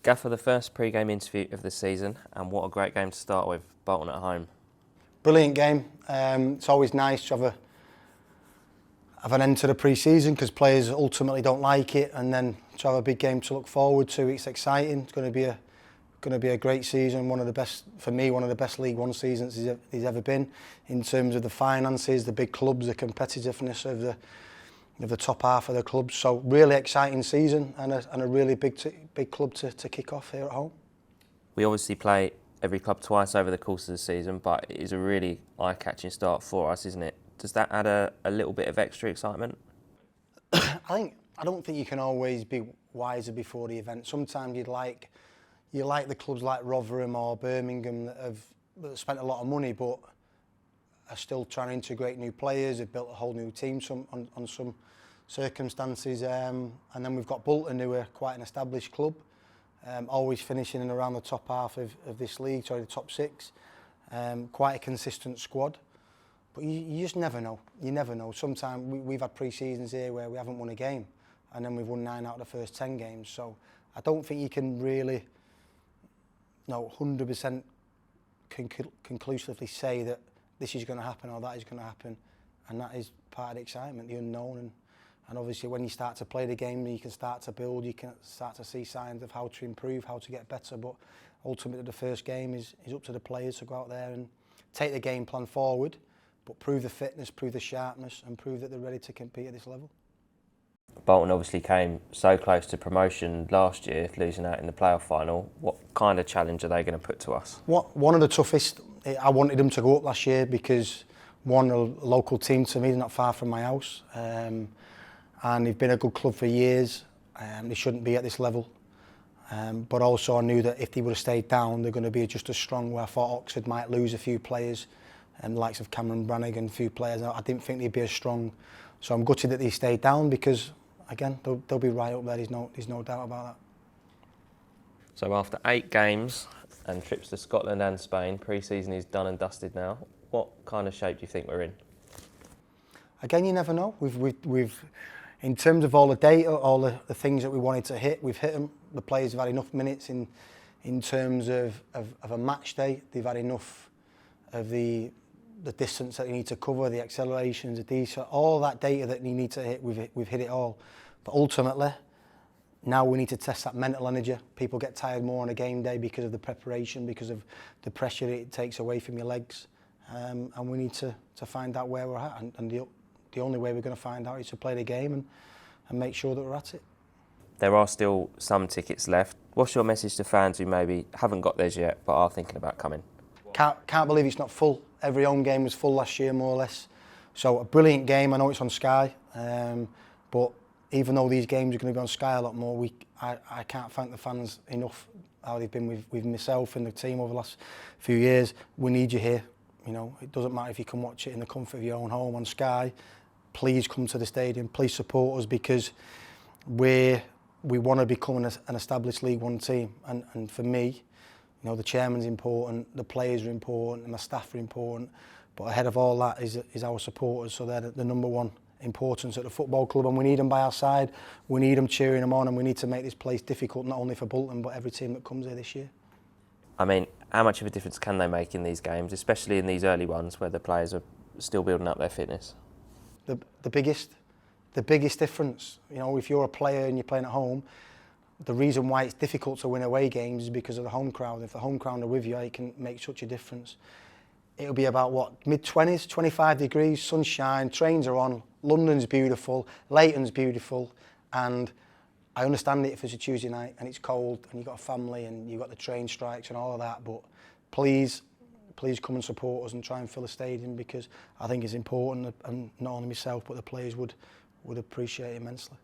Gaffer, the first pre-game interview of the season, and what a great game to start with, Bolton at home. Brilliant game. It's always nice to have an end to the pre-season because players ultimately don't like it, and then to have a big game to look forward to. It's exciting. It's going to be a great season. One of the best for me. One of the best League One seasons he's ever been in terms of the finances, the big clubs, the competitiveness of the top half of the clubs. So really exciting season and a really big club to kick off here at home. We obviously play every club twice over the course of the season, but it is a really eye-catching start for us, isn't it? Does that add a little bit of extra excitement? I don't think you can always be wiser before the event. Sometimes you like the clubs like Rotherham or Birmingham that have spent a lot of money but are still trying to integrate new players. They've built a whole new team on some circumstances, and then we've got Bolton, who are quite an established club, always finishing in around the top half of this league, sorry, the top six. Quite a consistent squad. But you just never know. You never know. Sometimes we've had pre-seasons here where we haven't won a game, and then we've won 9 out of the first 10 games. So I don't think you can really, 100% conclusively say that this is going to happen or that is going to happen, and that is part of the excitement, the unknown. And obviously, when you start to play the game, you can start to build. You can start to see signs of how to improve, how to get better. But ultimately, the first game is up to the players to go out there and take the game plan forward, but prove the fitness, prove the sharpness, and prove that they're ready to compete at this level. Bolton obviously came so close to promotion last year, losing out in the playoff final. What kind of challenge are they going to put to us? One of the toughest. I wanted them to go up last year because, one, a local team to me, they're not far from my house, and they've been a good club for years. They shouldn't be at this level. But also I knew that if they would have stayed down, they're going to be just as strong, where I thought Oxford might lose a few players, and the likes of Cameron Brannigan, a few players. I didn't think they'd be as strong. So I'm gutted that they stayed down because, again, they'll be right up there. There's no doubt about that. So after 8 games and trips to Scotland and Spain, pre-season is done and dusted now. What kind of shape do you think we're in? Again, you never know. We've in terms of all the data, all the things that we wanted to hit, we've hit them. The players have had enough minutes in terms of a match day. They've had enough of the distance that they need to cover, the accelerations, the descent, all that data that you need to hit. We've hit it all. But ultimately, now we need to test that mental energy. People get tired more on a game day because of the preparation, because of the pressure it takes away from your legs. And we need to find out where we're at. And the only way we're going to find out is to play the game and make sure that we're at it. There are still some tickets left. What's your message to fans who maybe haven't got theirs yet but are thinking about coming? Can't believe it's not full. Every home game was full last year, more or less. So a brilliant game. I know it's on Sky, but even though these games are going to be on Sky a lot more, I can't thank the fans enough how they've been with myself and the team over the last few years. We need you here. It doesn't matter if you can watch it in the comfort of your own home on Sky. Please come to the stadium. Please support us because we want to become an established League One team. And for me, the chairman's important, the players are important, and the staff are important. But ahead of all that is our supporters. So they're the number one importance at the football club, and we need them by our side. We need them cheering them on, and we need to make this place difficult, not only for Bolton, but every team that comes here this year. I mean, how much of a difference can they make in these games, especially in these early ones where the players are still building up their fitness? The biggest difference, if you're a player and you're playing at home, the reason why it's difficult to win away games is because of the home crowd. If the home crowd are with you, it can make such a difference. It'll be about mid-20s, 25 degrees, sunshine, trains are on, London's beautiful, Leighton's beautiful, and I understand it if it's a Tuesday night and it's cold and you've got a family and you've got the train strikes and all of that, but please come and support us and try and fill the stadium because I think it's important, and not only myself but the players would appreciate it immensely.